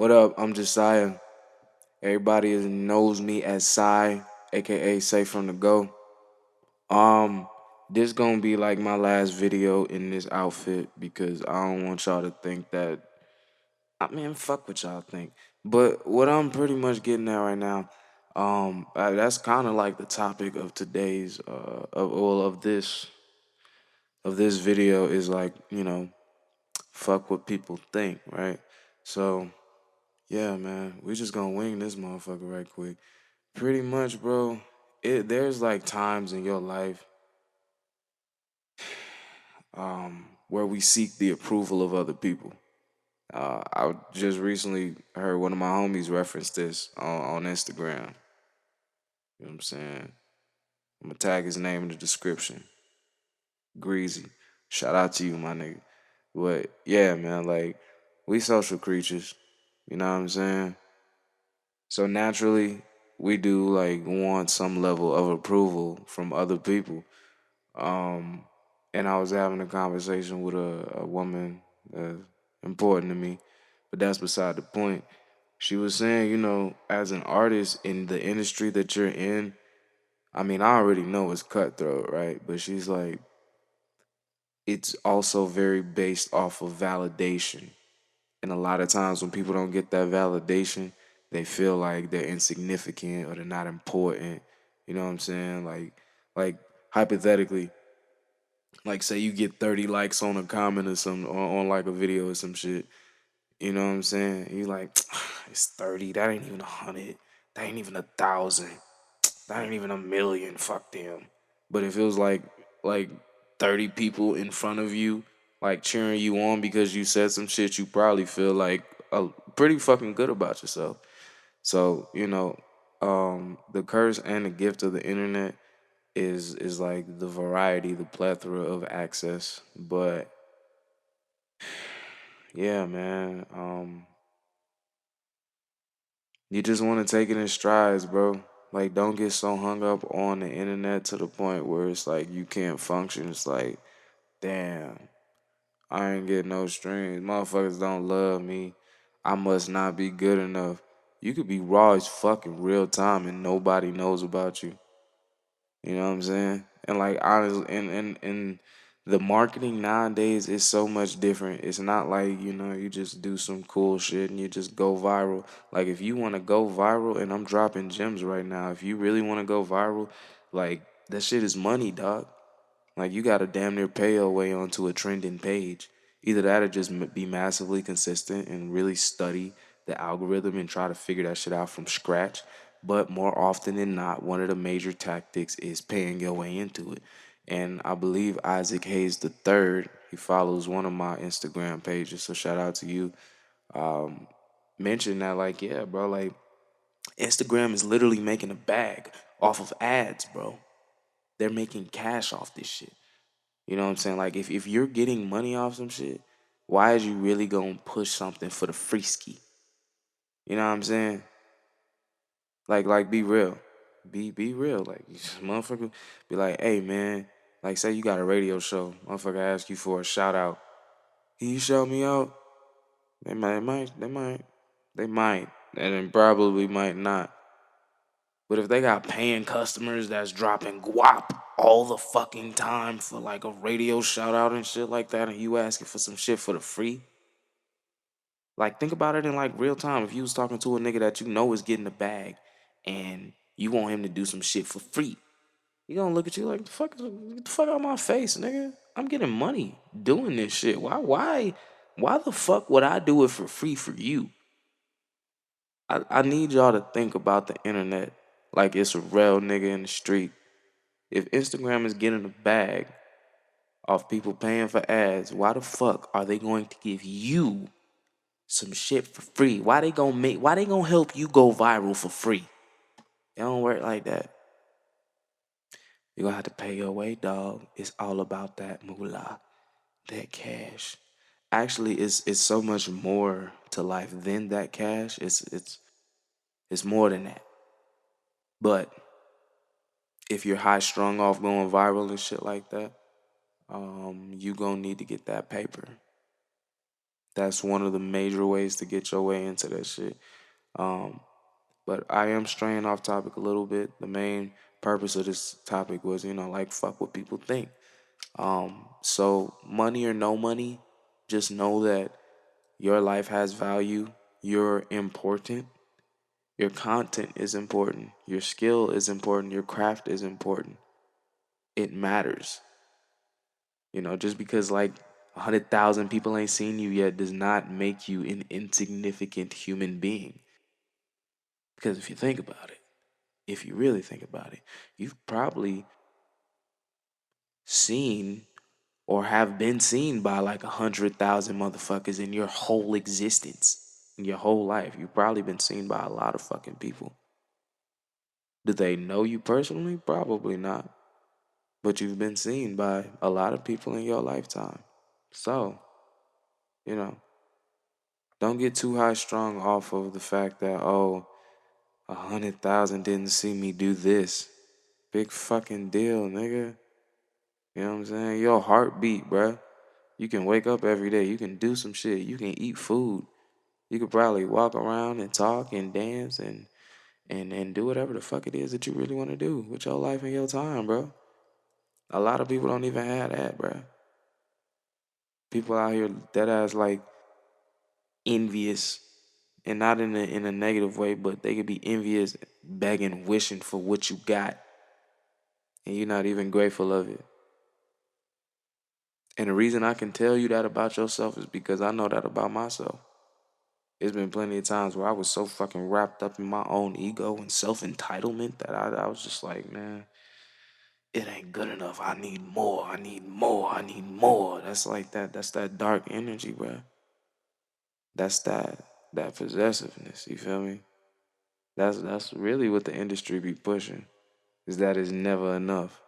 What up? I'm Josiah. Everybody knows me as Sai, aka Say from the Go. Um, this gonna be like my last video in this outfit because I don't want y'all to think that. I mean, fuck what y'all think. But what I'm pretty much getting at right now, that's kind of like the topic of today's, of this video is like fuck what people think, right? So yeah, man, we just gonna wing this motherfucker right quick. Pretty much, bro. There's like times in your life where we seek the approval of other people. I just recently heard one of my homies reference this on Instagram. You know what I'm saying? I'm gonna tag his name in the description. Greasy. Shout out to you, my nigga. But yeah, man, like we social creatures. You know what I'm saying? So naturally, we do like want some level of approval from other people. Um, and I was having a conversation with a woman important to me, but that's beside the point. She was saying, as an artist in the industry that you're in, I mean, I already know it's cutthroat, right? But she's like, it's also very based off of validation. And a lot of times when people don't get that validation, they feel like they're insignificant or they're not important. You know what I'm saying? Like hypothetically, like say you get 30 likes on a comment or some on like a video or some shit. You know what I'm saying? You like, it's 30. That ain't even 100. That ain't even 1,000. That ain't even 1,000,000. Fuck them. But if it was like 30 people in front of you, like cheering you on because you said some shit, you probably feel like pretty fucking good about yourself. So, the curse and the gift of the internet is like the variety, the plethora of access. But yeah, man, you just want to take it in strides, bro. Like, don't get so hung up on the internet to the point where it's like you can't function. It's like, damn, I ain't getting no streams. Motherfuckers don't love me. I must not be good enough. You could be raw as fucking real time and nobody knows about you. You know what I'm saying? And like honestly, and the marketing nowadays is so much different. It's not like you just do some cool shit and you just go viral. Like if you want to go viral, and I'm dropping gems right now. If you really want to go viral, like that shit is money, dog. Like you gotta damn near pay your way onto a trending page. Either that or just be massively consistent and really study the algorithm and try to figure that shit out from scratch. But more often than not, one of the major tactics is paying your way into it. And I believe Isaac Hayes the third, he follows one of my Instagram pages, so shout out to you. Mentioned that like, yeah, bro, like Instagram is literally making a bag off of ads, bro. They're making cash off this shit. You know what I'm saying? Like if you're getting money off some shit, why is you really gonna push something for the free ski? You know what I'm saying? Like be real. Be real. Like motherfucker be like, hey man, like say you got a radio show, motherfucker ask you for a shout out. Can you shout me out? They might. And then probably might not. But if they got paying customers that's dropping guap all the fucking time for like a radio shout out and shit like that, and you asking for some shit for the free, like think about it in like real time. If you was talking to a nigga that you know is getting the bag, and you want him to do some shit for free, he gonna look at you like get the fuck out my face, nigga. I'm getting money doing this shit. Why the fuck would I do it for free for you? I need y'all to think about the internet like it's a real nigga in the street. If Instagram is getting a bag off people paying for ads, why the fuck are they going to give you some shit for free? Why they gonna help you go viral for free? It don't work like that. You're gonna have to pay your way, dog. It's all about that moolah, that cash. Actually, it's so much more to life than that cash. It's more than that. But if you're high strung off going viral and shit like that, you gonna need to get that paper. That's one of the major ways to get your way into that shit. Um, but I am straying off topic a little bit. The main purpose of this topic was, like fuck what people think. So money or no money, just know that your life has value. You're important. Your content is important. Your skill is important. Your craft is important. It matters. Just because like 100,000 people ain't seen you yet does not make you an insignificant human being. Because if you think about it, if you really think about it, you've probably seen or have been seen by like 100,000 motherfuckers in your whole existence, in your whole life. You've probably been seen by a lot of fucking people. Do they know you personally? Probably not. But you've been seen by a lot of people in your lifetime. So, you know, don't get too high strung off of the fact that, oh, 100,000 didn't see me do this. Big fucking deal, nigga. You know what I'm saying? Your heartbeat, bruh. You can wake up every day. You can do some shit. You can eat food. You could probably walk around and talk and dance and do whatever the fuck it is that you really want to do with your life and your time, bro. A lot of people don't even have that, bro. People out here that ass like envious, and not in a negative way, but they could be envious, begging, wishing for what you got, and you're not even grateful of it. And the reason I can tell you that about yourself is because I know that about myself. There's been plenty of times where I was so fucking wrapped up in my own ego and self-entitlement that I was just like, man, it ain't good enough. I need more. I need more. I need more. That's like that. That's that dark energy, bro. That's that possessiveness. You feel me? That's really what the industry be pushing. Is that it's never enough.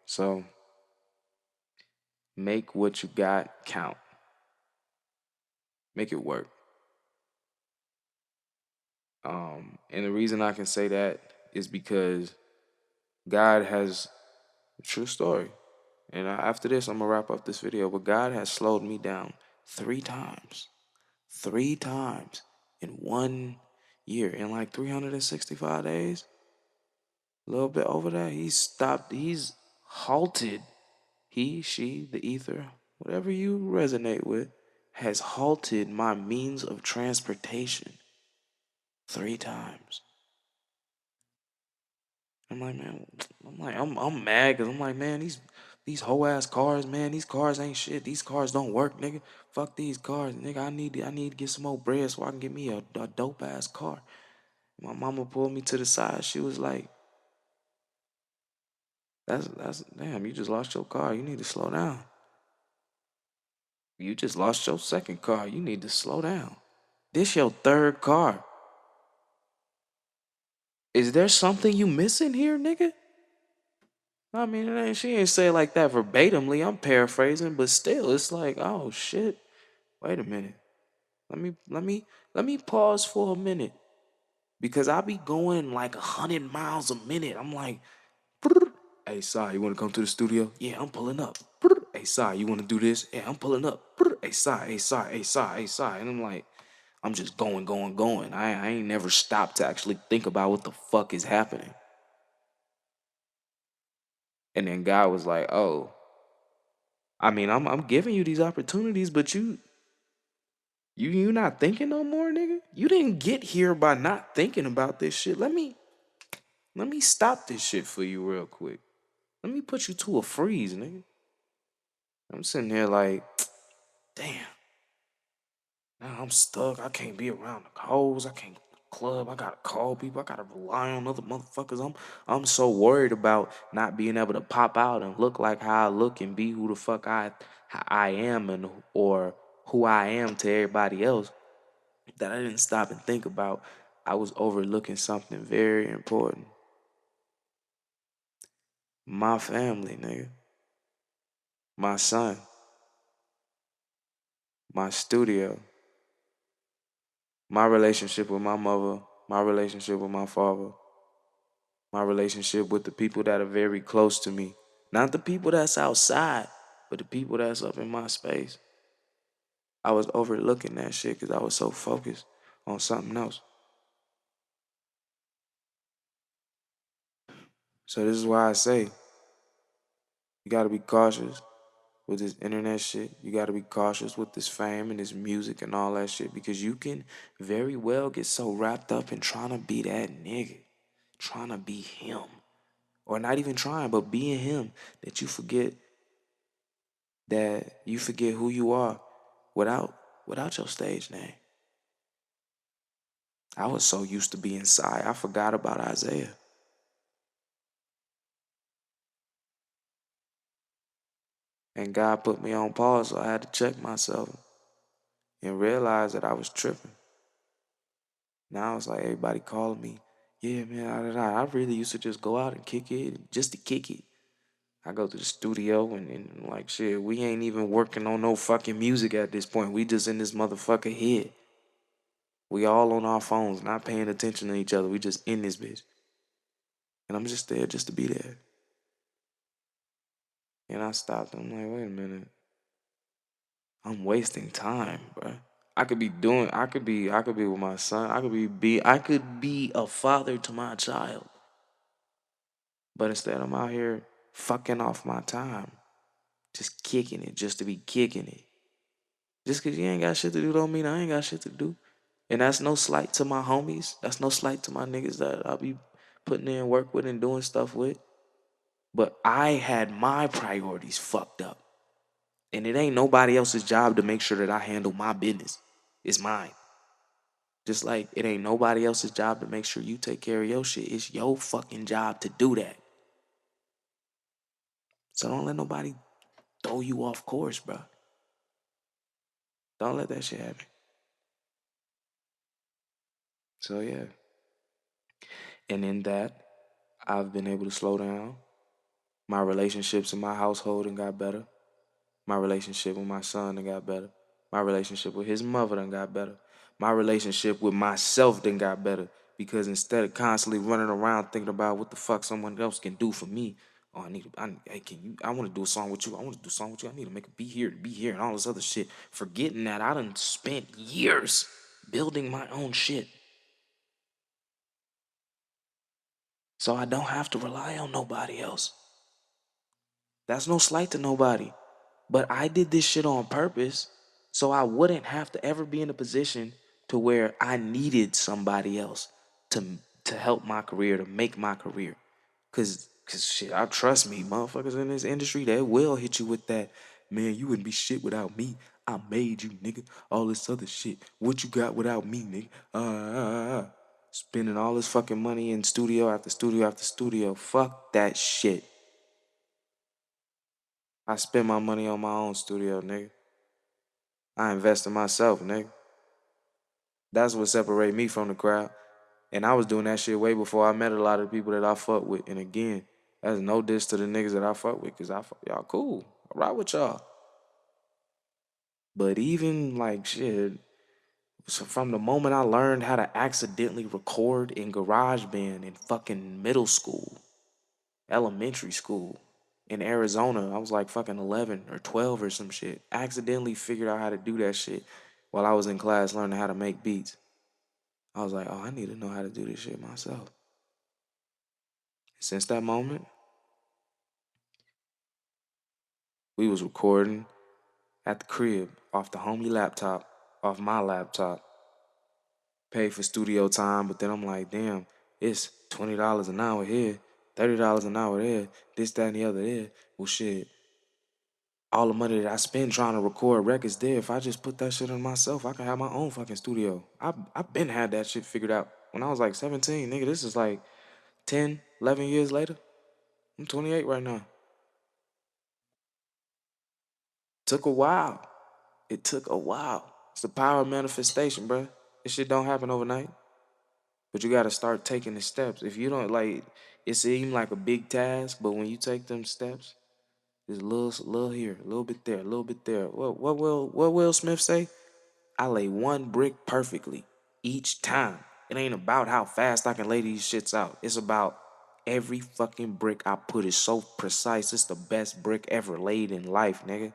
So make what you got count. Make it work. And the reason I can say that is because God has a true story. And after this, I'm gonna wrap up this video. But God has slowed me down 3 times, 3 times in 1 year, in like 365 days, a little bit over that. He's stopped. He's halted. He, she, the ether, whatever you resonate with, has halted my means of transportation 3 times. I'm like, man, I'm mad because I'm like, man, these whole ass cars, man, these cars ain't shit. These cars don't work, nigga. Fuck these cars, nigga. I need to get some more bread so I can get me a dope ass car. My mama pulled me to the side. She was like, that's damn. You just lost your car. You need to slow down. You just lost your second car. You need to slow down. This your third car. Is there something you missing here, nigga? I mean, she ain't say it like that verbatimly. I'm paraphrasing, but still, it's like, oh shit. Wait a minute. Let me pause for a minute because I be going like 100 miles a minute. I'm like, hey, Sai, you want to come to the studio? Yeah, I'm pulling up. Hey, Sai, you want to do this? Yeah, I'm pulling up. Hey, Sai, hey, Sai, hey, Sai, hey, Sai. And I'm like, I'm just going, going, going. I ain't never stopped to actually think about what the fuck is happening. And then God was like, oh, I mean, I'm giving you these opportunities, but you not thinking no more, nigga? You didn't get here by not thinking about this shit. Let me stop this shit for you real quick. Let me put you to a freeze, nigga. I'm sitting here like, damn. Now I'm stuck. I can't be around the hoes. I can't club. I gotta call people. I gotta rely on other motherfuckers. I'm so worried about not being able to pop out and look like how I look and be who the fuck I am and or who I am to everybody else that I didn't stop and think about. I was overlooking something very important. My family, nigga. My son. My studio. My relationship with my mother. My relationship with my father. My relationship with the people that are very close to me. Not the people that's outside. But the people that's up in my space, I was overlooking that shit because I was so focused on something else. So this is why I say you gotta be cautious with this internet shit. You gotta be cautious with this fame and this music and all that shit because you can very well get so wrapped up in trying to be that nigga, trying to be him, or not even trying, but being him that you forget who you are without your stage name. I was so used to being Psy, I forgot about Isaiah. And God put me on pause, so I had to check myself and realize that I was tripping. Now it's like everybody calling me, yeah, man, I really used to just go out and kick it just to kick it. I go to the studio and like shit, we ain't even working on no fucking music at this point. We just in this motherfucker head. We all on our phones, not paying attention to each other. We just in this bitch. And I'm just there just to be there. And I stopped. I'm like, wait a minute. I'm wasting time, bro. I could be with my son. I could be a father to my child. But instead I'm out here fucking off my time. Just kicking it, just to be kicking it. Just cause you ain't got shit to do don't mean I ain't got shit to do. And that's no slight to my homies. That's no slight to my niggas that I'll be putting in work with and doing stuff with. But I had my priorities fucked up. And it ain't nobody else's job to make sure that I handle my business. It's mine. Just like it ain't nobody else's job to make sure you take care of your shit. It's your fucking job to do that. So don't let nobody throw you off course, bro. Don't let that shit happen. So yeah. And in that, I've been able to slow down. My relationships in my household and got better. My relationship with my son done got better. My relationship with his mother done got better. My relationship with myself done got better. Because instead of constantly running around thinking about what the fuck someone else can do for me, oh, hey, I want to do a song with you. I want to do a song with you. I need to make a be here, and all this other shit. Forgetting that I done spent years building my own shit. So I don't have to rely on nobody else. That's no slight to nobody. But I did this shit on purpose so I wouldn't have to ever be in a position to where I needed somebody else to to help my career, to make my career. Cause shit, I trust me, motherfuckers in this industry, they will hit you with that, man, you wouldn't be shit without me. I made you, nigga. All this other shit. What you got without me, nigga? Spending all this fucking money in studio after studio after studio. Fuck that shit. I spend my money on my own studio, nigga. I invest in myself, nigga. That's what separate me from the crowd. And I was doing that shit way before I met a lot of the people that I fuck with. And again, that's no diss to the niggas that I fuck with, cause I fuck y'all cool. I ride with y'all. But even like shit, so from the moment I learned how to accidentally record in GarageBand in fucking middle school, elementary school, in Arizona, I was like fucking 11 or 12 or some shit. Accidentally figured out how to do that shit while I was in class learning how to make beats. I was like, oh, I need to know how to do this shit myself. Since that moment, we was recording at the crib off the homie laptop, off my laptop. Paid for studio time, but then I'm like, damn, it's $20 an hour here, $30 an hour there, this, that, and the other there. Well, shit, all the money that I spend trying to record records there, if I just put that shit on myself, I can have my own fucking studio. I've been had that shit figured out when I was like 17, nigga. This is like 10, 11 years later. I'm 28 right now. Took a while. It took a while. It's the power of manifestation, bro. This shit don't happen overnight. But you gotta start taking the steps. If you don't like, it seems like a big task, but when you take them steps, there's a little here, a little bit there, a little bit there. What Will Smith say? I lay one brick perfectly each time. It ain't about how fast I can lay these shits out. It's about every fucking brick I put is so precise. It's the best brick ever laid in life, nigga.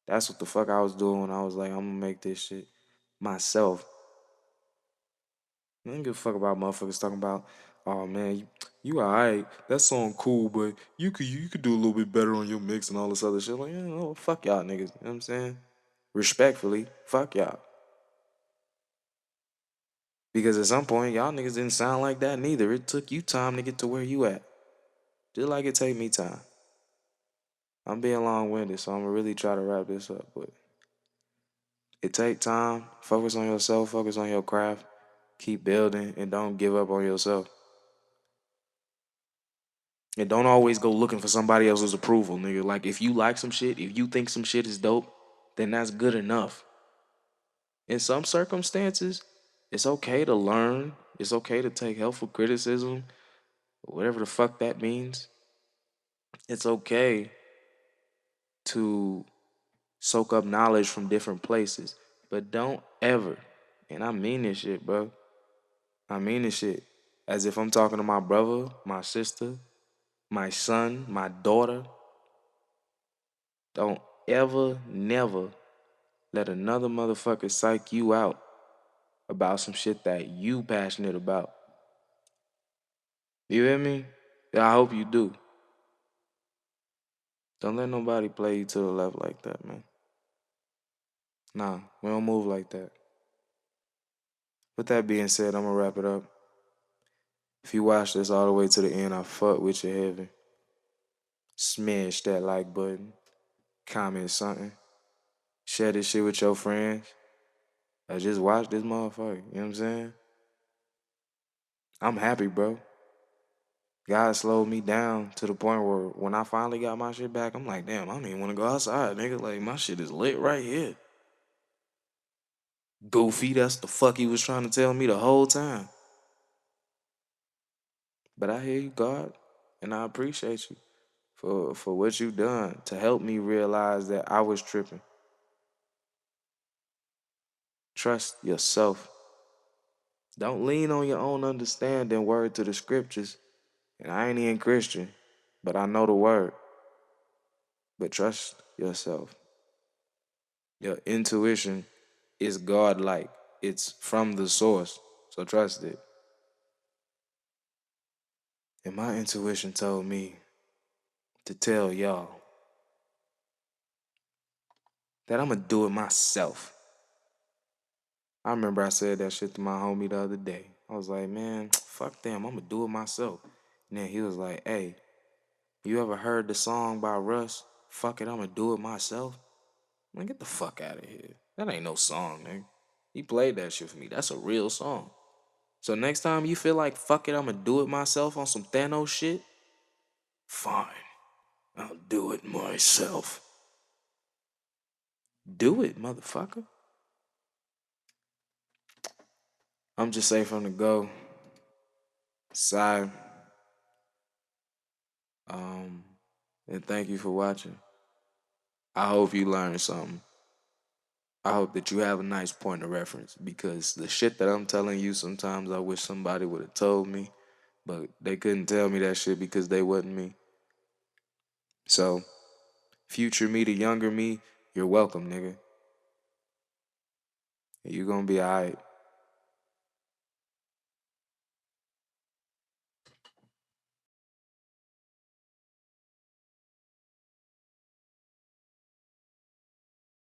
That's what the fuck I was doing when I was like, I'm gonna make this shit myself. I don't give a fuck about motherfuckers talking about, oh man, you alright. That song cool, but you could do a little bit better on your mix and all this other shit. Like, yeah, no, fuck y'all niggas. You know what I'm saying? Respectfully, fuck y'all. Because at some point, y'all niggas didn't sound like that neither. It took you time to get to where you at. Just like it take me time. I'm being long-winded, so I'm gonna really try to wrap this up. But it take time. Focus on yourself. Focus on your craft. Keep building, and don't give up on yourself. And don't always go looking for somebody else's approval, nigga. Like if you like some shit, if you think some shit is dope, then that's good enough. In some circumstances, it's okay to learn. It's okay to take helpful criticism, whatever the fuck that means. It's okay to soak up knowledge from different places. But don't ever, and I mean this shit, bro. I mean this shit. As if I'm talking to my brother, my sister, my son, my daughter. Don't ever, never let another motherfucker psych you out about some shit that you passionate about. You hear me? Yeah, I hope you do. Don't let nobody play you to the left like that, man. Nah, we don't move like that. With that being said, I'm gonna wrap it up. If you watch this all the way to the end, I fuck with you heavy. Smash that like button. Comment something. Share this shit with your friends. Or just watch this motherfucker. You know what I'm saying? I'm happy, bro. God slowed me down to the point where when I finally got my shit back, I'm like, damn, I don't even want to go outside, nigga. Like, my shit is lit right here. Goofy, that's the fuck he was trying to tell me the whole time. But I hear you, God, and I appreciate you for what you done to help me realize that I was tripping. Trust yourself. Don't lean on your own understanding, word to the scriptures. And I ain't even Christian, but I know the word. But trust yourself. Your intuition is God-like. It's from the source. So trust it. And my intuition told me to tell y'all that I'm going to do it myself. I remember I said that shit to my homie the other day. I was like, man, fuck them. I'm going to do it myself. And then he was like, hey, you ever heard the song by Russ? Fuck it, I'm going to do it myself. Man, get the fuck out of here. That ain't no song, nigga. He played that shit for me. That's a real song. So next time you feel like, fuck it, I'm going to do it myself on some Thanos shit, fine. I'll do it myself. Do it, motherfucker. I'm just saying from the go. Sigh. And thank you for watching. I hope you learned something. I hope that you have a nice point of reference because the shit that I'm telling you sometimes I wish somebody would have told me, but they couldn't tell me that shit because they wasn't me. So, future me to younger me, you're welcome, nigga. You gonna be alright.